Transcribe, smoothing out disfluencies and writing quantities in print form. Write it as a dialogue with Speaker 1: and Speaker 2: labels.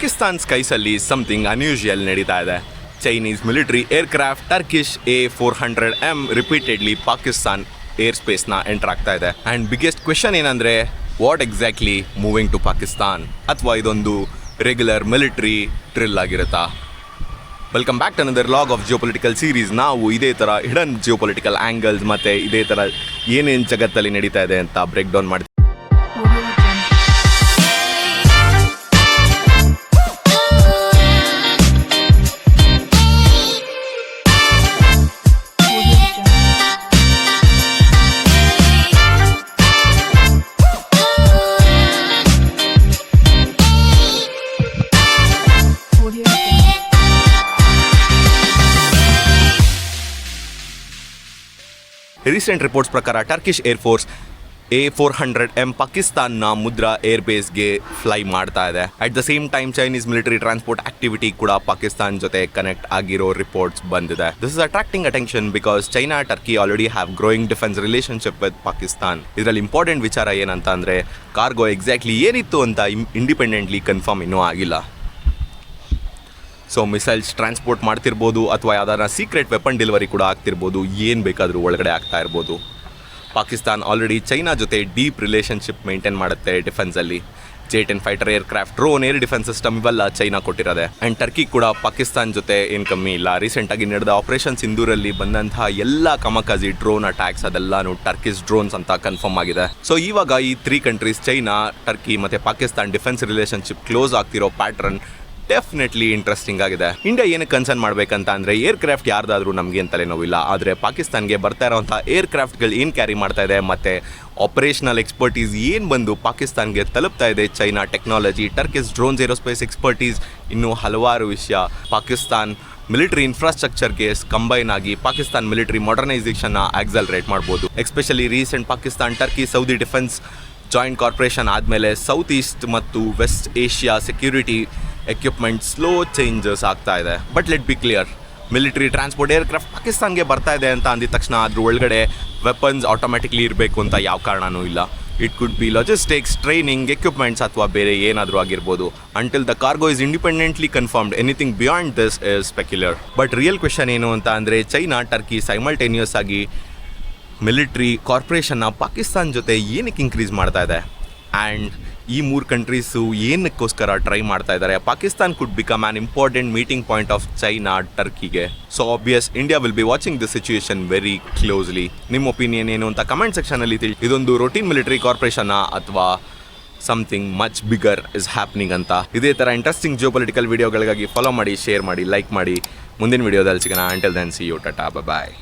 Speaker 1: Pakistan ಸ್ಕೈಸಲ್ಲಿ something unusual ನಡೀತಾ ಇದೆ. Chinese military aircraft Turkish A400M repeatedly Pakistan air ಸ್ಪೇಸ್ನ ಎಂಟರ್ ಆಗ್ತಾ ಇದೆ. ಆ್ಯಂಡ್ ಬಿಗ್ಗೆಸ್ಟ್ ಕ್ವೆಶನ್ ಏನಂದರೆ, what exactly moving to Pakistan, ಅಥವಾ ಇದೊಂದು ರೆಗ್ಯುಲರ್ ಮಿಲಿಟರಿ ಡ್ರಿಲ್ ಆಗಿರುತ್ತಾ? Welcome back to another log of geopolitical series. ನಾವು ಇದೇ ಥರ ಹಿಡನ್ ಜಿಯೋಪೊಲಿಟಿಕಲ್ ಆ್ಯಂಗಲ್ಸ್ ಮತ್ತು ಇದೇ ಥರ ಏನೇನು ಜಗತ್ತಲ್ಲಿ ನಡೀತಾ ಇದೆ ಅಂತ ಬ್ರೇಕ್ ಡೌನ್ ಮಾಡ್ತೀವಿ. ರೀಸೆಂಟ್ ರಿಪೋರ್ಟ್ಸ್ ಪ್ರಕಾರ ಟರ್ಕಿಶ್ ಏರ್ಫೋರ್ಸ್ A400M ಪಾಕಿಸ್ತಾನ್ನ ಮುದ್ರಾ ಏರ್ ಬೇಸ್ಗೆ ಫ್ಲೈ ಮಾಡ್ತಾ ಇದೆ. At the same time Chinese military transport activity ಕೂಡ ಪಾಕಿಸ್ತಾನ್ ಜೊತೆ ಕನೆಕ್ಟ್ ಆಗಿರೋ ರಿಪೋರ್ಟ್ಸ್ ಬಂದಿದೆ. This is attracting attention because China Turkey already have growing defence relationship with Pakistan. ಇದರಲ್ಲಿ ಇಂಪಾರ್ಟೆಂಟ್ ವಿಚಾರ ಏನಂತ ಅಂದರೆ, ಕಾರ್ಗೋ ಎಕ್ಸಾಕ್ಟ್ಲಿ ಏನಿತ್ತು ಅಂತ ಇಂಡಿಪೆಂಡೆಂಟ್ಲಿ ಕನ್ಫರ್ಮ್ ಇನ್ನೂ ಆಗಿಲ್ಲ. ಸೊ ಮಿಸೈಲ್ಸ್ ಟ್ರಾನ್ಸ್ಪೋರ್ಟ್ ಮಾಡ್ತಿರ್ಬೋದು, ಅಥವಾ ಯಾವ್ದಾರ ಸೀಕ್ರೆಟ್ ವೆಪನ್ ಡೆಲಿವರಿ ಕೂಡ ಆಗ್ತಿರ್ಬೋದು, ಏನು ಬೇಕಾದರೂ ಒಳಗಡೆ ಆಗ್ತಾ ಇರ್ಬೋದು. ಪಾಕಿಸ್ತಾನ್ ಆಲ್ರೆಡಿ ಚೈನಾ ಜೊತೆ ಡೀಪ್ ರಿಲೇಷನ್ಶಿಪ್ ಮೇಂಟೈನ್ ಮಾಡುತ್ತೆ ಡಿಫೆನ್ಸಲ್ಲಿ. J-10 fighter aircraft, drone, air defence system ಇವೆಲ್ಲ ಚೈನಾ ಕೊಟ್ಟಿರೋದೆ. ಆ್ಯಂಡ್ ಟರ್ಕಿ ಕೂಡ ಪಾಕಿಸ್ತಾನ್ ಜೊತೆ ಏನು ಕಮ್ಮಿ ಇಲ್ಲ. ರೀಸೆಂಟಾಗಿ ನಡೆದ ಆಪರೇಷನ್ ಸಿಂಧೂರಲ್ಲಿ ಬಂದಂತಹ ಎಲ್ಲ ಕಮಕಾಜಿ ಡ್ರೋನ್ ಅಟ್ಯಾಕ್ಸ್ ಅದೆಲ್ಲನೂ ಟರ್ಕಿಸ್ ಡ್ರೋನ್ಸ್ ಅಂತ ಕನ್ಫರ್ಮ್ ಆಗಿದೆ. ಸೊ ಇವಾಗ ಈ 3 ಕಂಟ್ರೀಸ್ ಚೈನಾ, ಟರ್ಕಿ ಮತ್ತು ಪಾಕಿಸ್ತಾನ್ ಡಿಫೆನ್ಸ್ ರಿಲೇಷನ್ಶಿಪ್ ಕ್ಲೋಸ್ ಆಗ್ತಿರೋ ಪ್ಯಾಟ್ರನ್ ಡೆಫಿನೆಟ್ಲಿ ಇಂಟ್ರೆಸ್ಟಿಂಗ್ ಆಗಿದೆ. ಇಂಡಿಯಾ ಏನಕ್ಕೆ ಕನ್ಸರ್ನ್ ಮಾಡಬೇಕಂತ ಅಂದರೆ, ಏರ್ಕ್ರಾಫ್ಟ್ ಯಾರ್ದಾದ್ರೂ ನಮಗೆ ತಲೆನೋವಿಲ್ಲ, ಆದರೆ ಪಾಕಿಸ್ತಾನ್ಗೆ ಬರ್ತಾ ಇರೋವಂಥ ಏರ್ಕ್ರಾಫ್ಟ್ಗಳು ಏನು ಕ್ಯಾರಿ ಮಾಡ್ತಾ ಇದೆ ಮತ್ತು ಆಪರೇಷನಲ್ ಎಕ್ಸ್ಪರ್ಟೀಸ್ ಏನು ಬಂದು ಪಾಕಿಸ್ತಾನ್ಗೆ ತಲುಪ್ತಾ ಇದೆ, China technology, Turkish drones, aerospace expertise, ಇನ್ನೂ ಹಲವಾರು ವಿಷಯ ಪಾಕಿಸ್ತಾನ್ ಮಿಲಿಟರಿ ಇನ್ಫ್ರಾಸ್ಟ್ರಕ್ಚರ್ಗೆ ಕಂಬೈನ್ ಆಗಿ ಪಾಕಿಸ್ತಾನ್ ಮಿಲಿಟರಿ ಮಾಡರ್ನೈಸೇಷನ್ನ ಆಕ್ಸಲರೇಟ್ ಮಾಡ್ಬೋದು. Especially recent Pakistan Turkey Saudi defence joint corporation ಆದಮೇಲೆ ಸೌತ್ ಈಸ್ಟ್ ಮತ್ತು west Asia security equipment slow changes ಆಗ್ತಾ ಇದೆ. But let be clear, military transport aircraft ಪಾಕಿಸ್ತಾನ್ಗೆ ಬರ್ತಾ ಇದೆ ಅಂತ ಅಂದಿದ ತಕ್ಷಣ ಅದ್ರ ಒಳಗಡೆ ವೆಪನ್ಸ್ ಆಟೋಮ್ಯಾಟಿಕ್ಲಿ ಇರಬೇಕು ಅಂತ ಯಾವ ಕಾರಣನೂ ಇಲ್ಲ. It could be logistics, training, equipments ಅಥವಾ ಬೇರೆ ಏನಾದರೂ ಆಗಿರ್ಬೋದು. Until the cargo is independently confirmed, anything beyond this is specular. But real question ಏನು ಅಂತ ಅಂದರೆ, ಚೈನಾ ಟರ್ಕಿ ಸೈಮಲ್ಟೇನಿಯಸ್ ಆಗಿ ಮಿಲಿಟ್ರಿ ಕಾರ್ಪೊರೇಷನ್ನ ಪಾಕಿಸ್ತಾನ್ ಜೊತೆ ಏನಕ್ಕೆ ಇನ್ಕ್ರೀಸ್ ಮಾಡ್ತಾ ಇದೆ, ಆ್ಯಂಡ್ ಈ 3 ಕಂಟ್ರೀಸು ಏನಕ್ಕೋಸ್ಕರ ಟ್ರೈ ಮಾಡ್ತಾ ಇದ್ದಾರೆ. Pakistan could become an important meeting point of China ಟರ್ಕಿಗೆ. So obvious India will be watching the situation very closely. ನಿಮ್ಮ ಒಪಿನಿಯನ್ ಏನು ಅಂತ ಕಮೆಂಟ್ ಸೆಕ್ಷನಲ್ಲಿ ತಿಳಿ. ಇದೊಂದು ರೊಟೀನ್ ಮಿಲಿಟರಿ ಕಾರ್ಪೊರೇಷನ್ನ ಅಥವಾ something much bigger is happening ಅಂತ. ಇದೇ ಥರ ಇಂಟ್ರೆಸ್ಟಿಂಗ್ ಜಿಯೋಪೊಲಿಟಿಕಲ್ ವಿಡಿಯೋಗಳಿಗಾಗಿ ಫಾಲೋ ಮಾಡಿ, ಶೇರ್ ಮಾಡಿ, ಲೈಕ್ ಮಾಡಿ. ಮುಂದಿನ ವಿಡಿಯೋದಲ್ಲಿ ಸಿಗೋಣ. Until then see you, tata, bye.